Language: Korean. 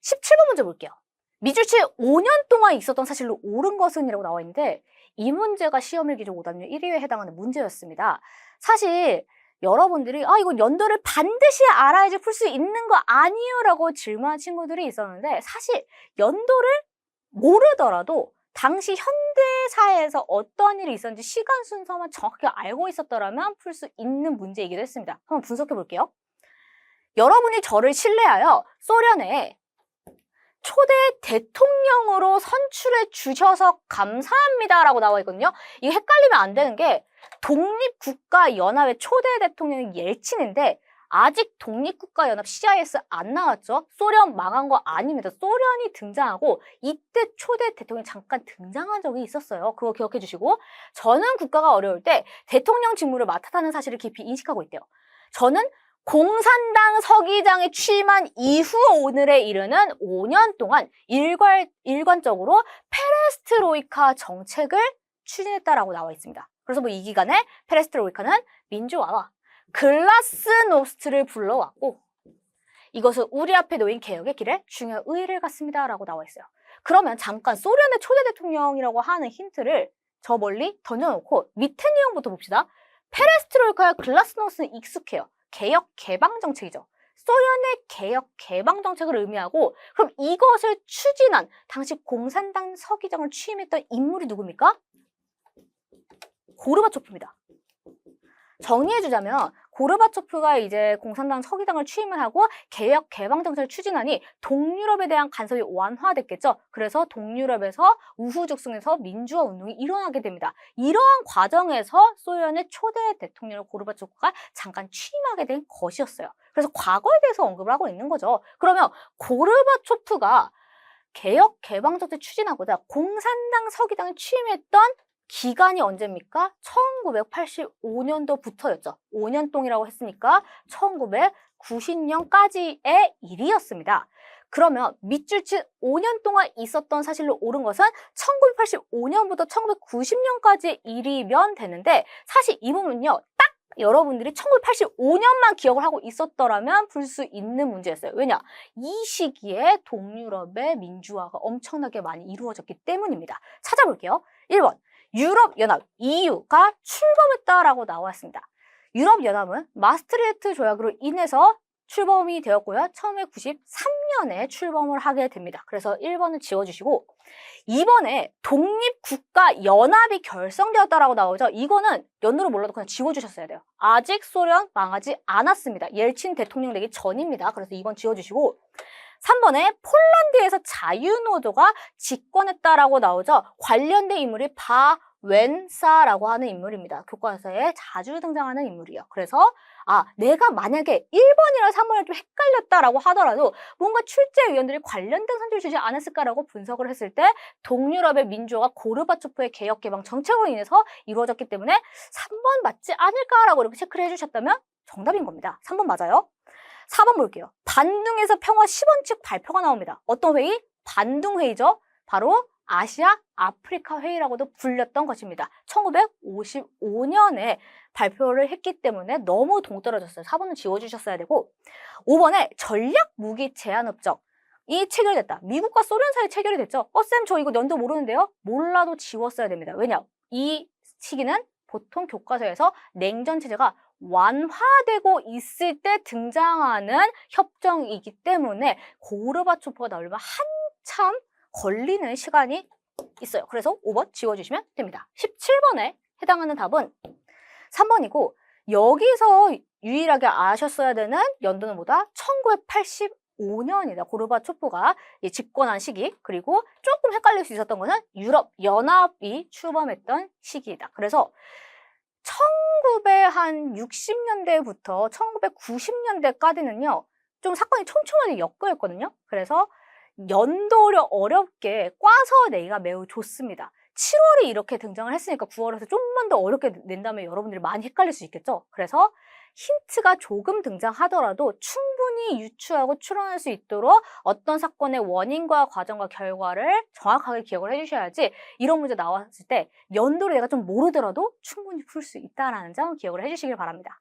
17번 문제 볼게요. 미주치 5년 동안 있었던 사실로 옳은 것은 이라고 나와 있는데 이 문제가 시험일기조 오답률 1위에 해당하는 문제였습니다. 사실 여러분들이 이거 연도를 반드시 알아야지 풀 수 있는 거 아니에요? 라고 질문한 친구들이 있었는데 사실 연도를 모르더라도 당시 현대사회에서 어떤 일이 있었는지 시간 순서만 정확하게 알고 있었더라면 풀 수 있는 문제이기도 했습니다. 한번 분석해 볼게요. 여러분이 저를 신뢰하여 소련에 초대 대통령으로 선출해 주셔서 감사합니다 라고 나와 있거든요. 이게 헷갈리면 안 되는 게 독립국가연합의 초대 대통령이 옐친인데 아직 독립국가연합 CIS 안 나왔죠? 소련 망한 거 아닙니다. 소련이 등장하고 이때 초대 대통령이 잠깐 등장한 적이 있었어요. 그거 기억해 주시고 저는 국가가 어려울 때 대통령 직무를 맡았다는 사실을 깊이 인식하고 있대요. 저는 공산당 서기장에 취임한 이후 오늘에 이르는 5년 동안 일관적으로 페레스트로이카 정책을 추진했다라고 나와 있습니다. 그래서 이 기간에 페레스트로이카는 민주화와 글라스노스트를 불러왔고 이것은 우리 앞에 놓인 개혁의 길에 중요한 의의를 갖습니다 라고 나와 있어요. 그러면 잠깐 소련의 초대 대통령이라고 하는 힌트를 저 멀리 던져놓고 밑에 내용부터 봅시다. 페레스트로이카와 글라스노스트는 익숙해요. 개혁 개방 정책이죠. 소련의 개혁 개방 정책을 의미하고 그럼 이것을 추진한 당시 공산당 서기장을 취임했던 인물이 누굽니까? 고르바초프입니다. 정리해주자면 고르바초프가 이제 공산당 서기장을 취임을 하고 개혁 개방 정책을 추진하니 동유럽에 대한 간섭이 완화됐겠죠. 그래서 동유럽에서 우후죽순에서 민주화 운동이 일어나게 됩니다. 이러한 과정에서 소련의 초대 대통령 고르바초프가 잠깐 취임하게 된 것이었어요. 그래서 과거에 대해서 언급을 하고 있는 거죠. 그러면 고르바초프가 개혁 개방 정책 추진하고자 공산당 서기장에 취임했던 기간이 언제입니까? 1985년도부터였죠. 5년 동이라고 했으니까 1990년까지의 일이었습니다. 그러면 밑줄 친 5년 동안 있었던 사실로 옳은 것은 1985년부터 1990년까지의 일이면 되는데 사실 이 부분은요. 딱 여러분들이 1985년만 기억을 하고 있었더라면 풀 수 있는 문제였어요. 왜냐? 이 시기에 동유럽의 민주화가 엄청나게 많이 이루어졌기 때문입니다. 찾아볼게요. 1번. 유럽연합, EU가 출범했다라고 나왔습니다. 유럽연합은 마스트리히트 조약으로 인해서 출범이 되었고요. 1993년에 출범을 하게 됩니다. 그래서 1번은 지워주시고 2번에 독립국가연합이 결성되었다라고 나오죠. 이거는 연도를 몰라도 그냥 지워주셨어야 돼요. 아직 소련 망하지 않았습니다. 옐친 대통령 되기 전입니다. 그래서 2번 지워주시고 3번에 폴란드에서 자유노조가 집권했다라고 나오죠. 관련된 인물이 바웬사라고 하는 인물입니다. 교과서에 자주 등장하는 인물이에요. 그래서 내가 만약에 1번이랑 3번이 좀 헷갈렸다라고 하더라도 뭔가 출제위원들이 관련된 선지를 주지 않았을까라고 분석을 했을 때 동유럽의 민주화가 고르바초프의 개혁 개방 정책으로 인해서 이루어졌기 때문에 3번 맞지 않을까라고 이렇게 체크를 해주셨다면 정답인 겁니다. 3번 맞아요. 4번 볼게요. 반둥에서 평화 10원칙 발표가 나옵니다. 어떤 회의? 반둥회의죠. 바로 아시아 아프리카 회의라고도 불렸던 것입니다. 1955년에 발표를 했기 때문에 너무 동떨어졌어요. 4번은 지워주셨어야 되고 5번에 전략무기 제한협정. 이 체결됐다. 미국과 소련 사이에 체결이 됐죠. 쌤 저 이거 연도 모르는데요? 몰라도 지웠어야 됩니다. 왜냐? 이 시기는 보통 교과서에서 냉전 체제가 완화되고 있을 때 등장하는 협정이기 때문에 고르바초프가 나오려면 한참 걸리는 시간이 있어요. 그래서 5번 지워주시면 됩니다. 17번에 해당하는 답은 3번이고 여기서 유일하게 아셨어야 되는 연도는 뭐다? 1985년이다. 고르바초프가 집권한 시기. 그리고 조금 헷갈릴 수 있었던 거는 유럽연합이 출범했던 시기이다. 그래서 1960년대부터 1990년대까지는요. 좀 사건이 촘촘하게 엮여있거든요. 그래서 연도를 어렵게 꽈서 내기가 매우 좋습니다. 7월이 이렇게 등장을 했으니까 9월에서 좀만 더 어렵게 낸다면 여러분들이 많이 헷갈릴 수 있겠죠. 그래서 힌트가 조금 등장하더라도 충분히 유추하고 추론할 수 있도록 어떤 사건의 원인과 과정과 결과를 정확하게 기억을 해주셔야지 이런 문제 나왔을 때 연도를 내가 좀 모르더라도 충분히 풀 수 있다는 점 기억을 해주시길 바랍니다.